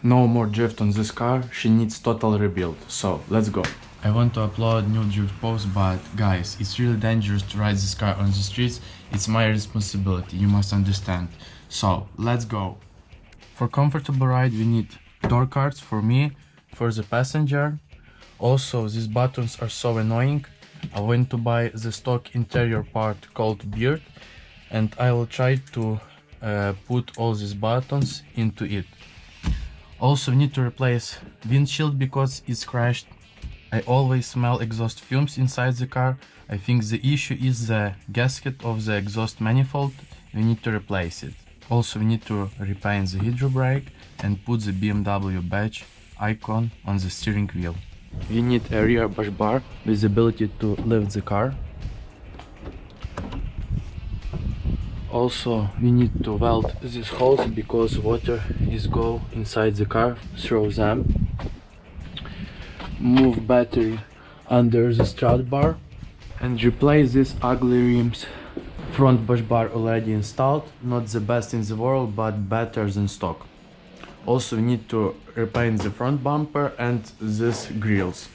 No more drift on this car, she needs total rebuild, so let's go. I want to upload new drift post, but guys, it's really dangerous to ride this car on the streets. It's my responsibility, you must understand. So, let's go. For comfortable ride we need door cards for me, for the passenger. Also, these buttons are so annoying. I went to buy the stock interior part called beard, and I will try to put all these buttons into it. Also, we need to replace windshield because it's crashed. I always smell exhaust fumes inside the car. I think the issue is the gasket of the exhaust manifold. We need to replace it. Also, we need to repaint the hydro brake and put the BMW badge icon on the steering wheel. We need a rear bush bar with the ability to lift the car. Also, we need to weld these holes because water is go inside the car through them. Move battery under the strut bar and replace these ugly rims. Front bush bar already installed, not the best in the world, but better than stock. Also, we need to repaint the front bumper and these grills.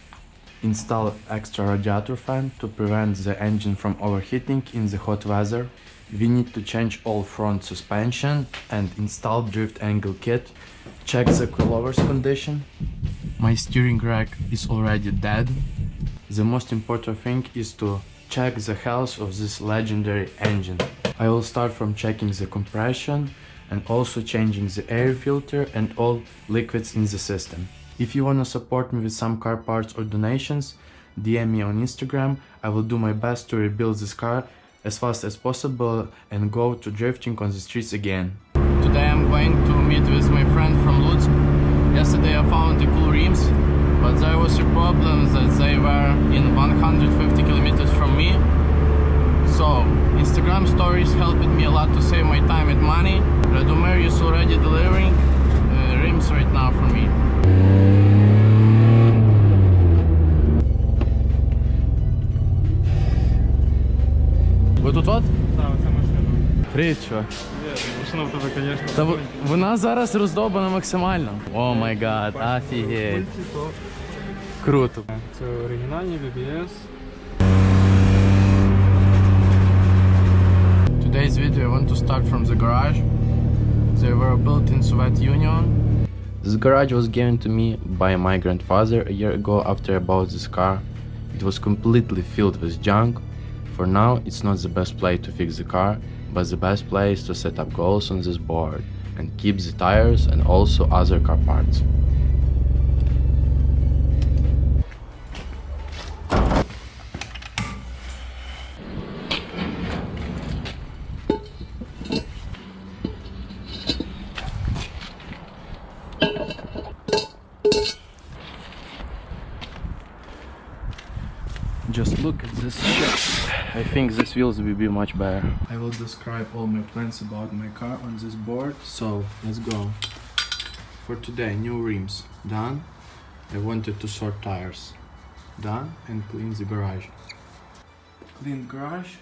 Install extra radiator fan to prevent the engine from overheating in the hot weather. We need to change all front suspension and install drift angle kit. Check the coilovers condition. My steering rack is already dead. The most important thing is to check the health of this legendary engine. I will start from checking the compression and also changing the air filter and all liquids in the system. If you wanna support me with some car parts or donations, DM me on Instagram. I will do my best to rebuild this car as fast as possible and go to drifting on the streets again. Today I'm going to meet with my friend from Lutsk. Yesterday I found the cool rims, but there was a problem that they were in 150 kilometers from me. So Instagram stories helped me a lot to save my time and money. Radomir is already delivering rims right now for me. Ви тут от? Так, це машина. Привіт, чувак. Машина в тебе, звісно. Та вона зараз роздобана максимально. О май гад, офігеть. Круто. Це оригінальні BBS. Today's video I want to start from the garage. They were built in Soviet Union. This garage was given to me by my grandfather a year ago after I bought this car. It was completely filled with junk. For now, it's not the best place to fix the car, but the best place to set up goals on this board and keep the tires and also other car parts. Just look at this shit. I think these wheels will be much better. I will describe all my plans about my car on this board, so let's go. For today, new rims, done. I wanted to sort tires, done, and clean the garage. Clean garage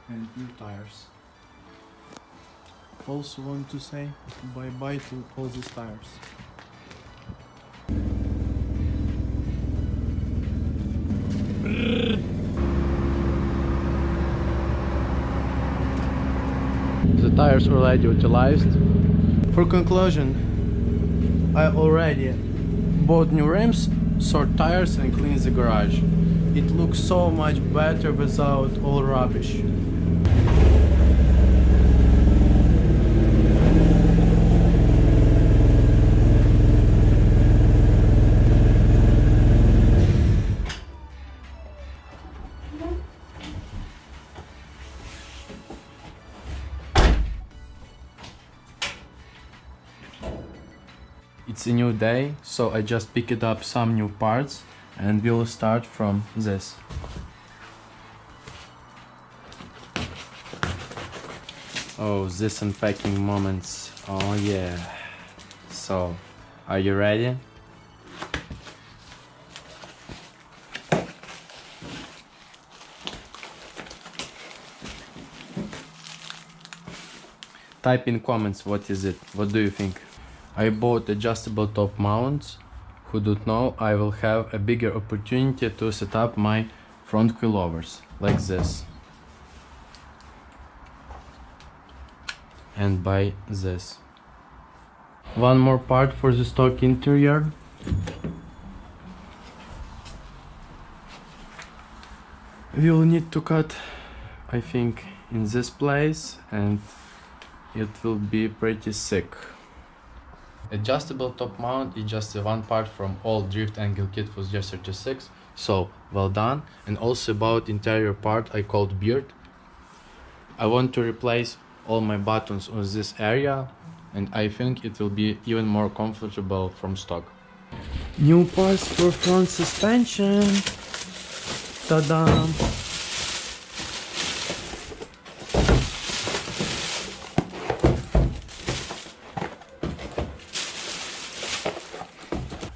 and new tires. Also want to say bye-bye to all these tires. The tires already utilized. For conclusion, I already bought new rims, sort tires and clean the garage. It looks so much better without all rubbish. It's a new day, so I just picked up some new parts and we'll start from this. Oh, this unpacking moments. Oh yeah. So, are you ready? Type in comments what is it, what do you think? I bought adjustable top mounts. Who don't know, I will have a bigger opportunity to set up my front coilovers like this. And buy this. One more part for the stock interior. We will need to cut, I think, in this place, and it will be pretty thick. Adjustable top mount is just one part from all drift angle kit for Y36, so well done. And also about interior part I called beard. I want to replace all my buttons on this area, and I think it will be even more comfortable from stock. New parts for front suspension. Ta-da!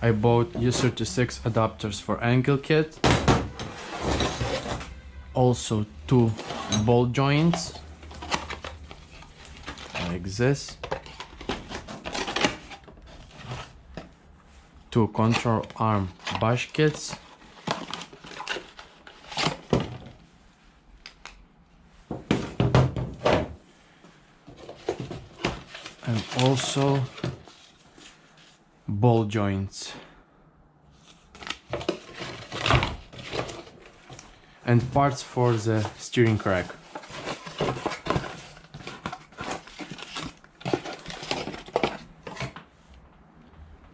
I bought E36 adapters for angle kit, also 2 ball joints, like this, 2 control arm bush kits, and also ball joints, and parts for the steering rack.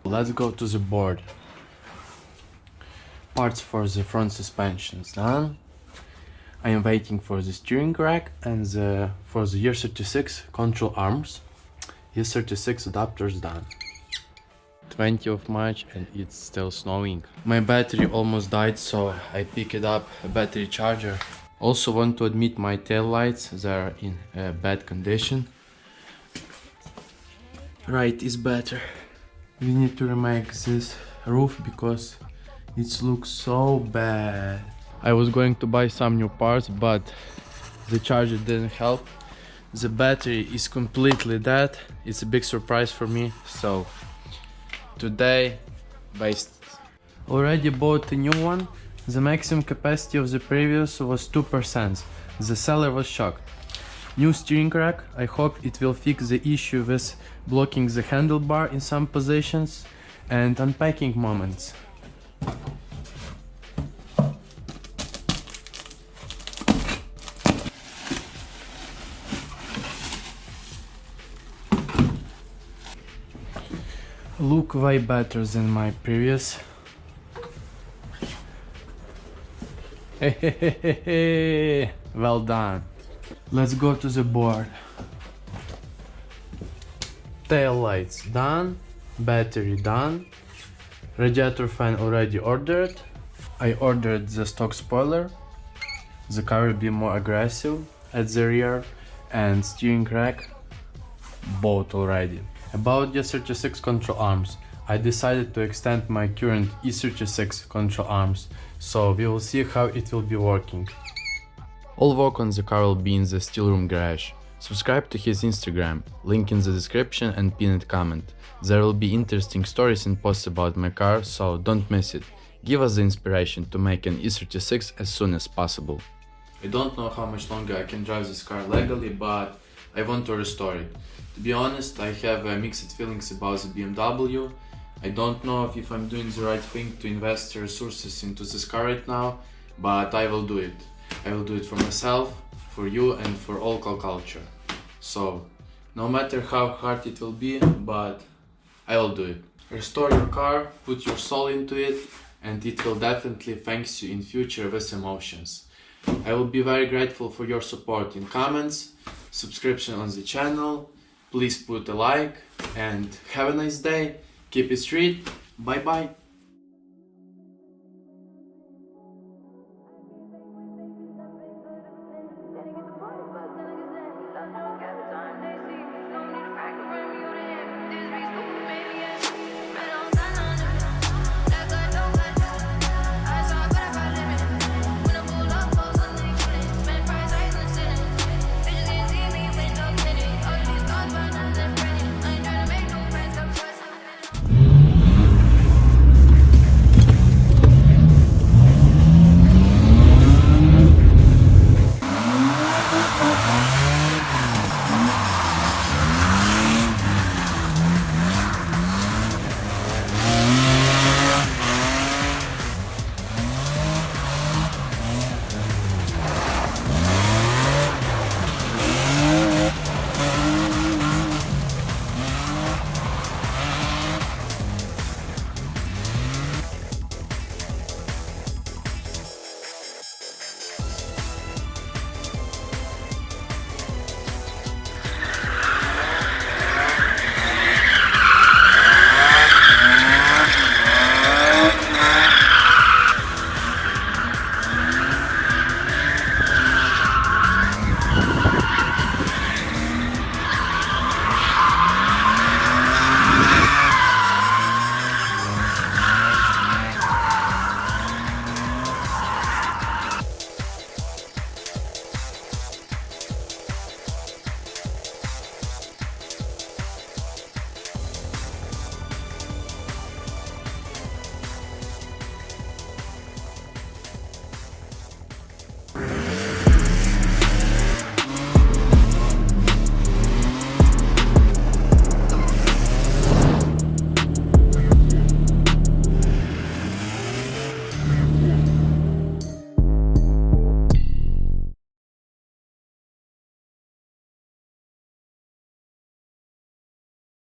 Let's go to the board. Parts for the front suspensions done. I am waiting for the steering rack and for the YURAFLOKADRIFT control arms. E36 adapters done. 20th of March and it's still snowing. My battery almost died, so I picked up a battery charger. Also want to admit my tail lights, they are in a bad condition. Right is better. We need to remake this roof because it looks so bad. I was going to buy some new parts, but the charger didn't help. The battery is completely dead. It's a big surprise for me, so today already bought a new one. The maximum capacity of the previous was 2%. The seller was shocked. New steering rack. I hope it will fix the issue with blocking the handlebar in some positions and unpacking moments. Look way better than my previous. Well done. Let's go to the board. Tail lights done, battery done, radiator fan already ordered. I ordered the stock spoiler. The car will be more aggressive at the rear, and steering rack bought already. About the E36 control arms, I decided to extend my current E36 control arms, so we will see how it will be working. All work on the car will be in the steel room garage. Subscribe to his Instagram, link in the description and pinned comment. There will be interesting stories and posts about my car, so don't miss it. Give us the inspiration to make an E36 as soon as possible. I don't know how much longer I can drive this car legally, but I want to restore it. To be honest, I have mixed feelings about the BMW. I don't know if I'm doing the right thing to invest resources into this car right now, but I will do it. I will do it for myself, for you and for all car culture. So, no matter how hard it will be, but I will do it. Restore your car, put your soul into it, and it will definitely thank you in future with emotions. I will be very grateful for your support in comments, subscription on the channel. Please put a like and have a nice day. Keep it street. Bye bye.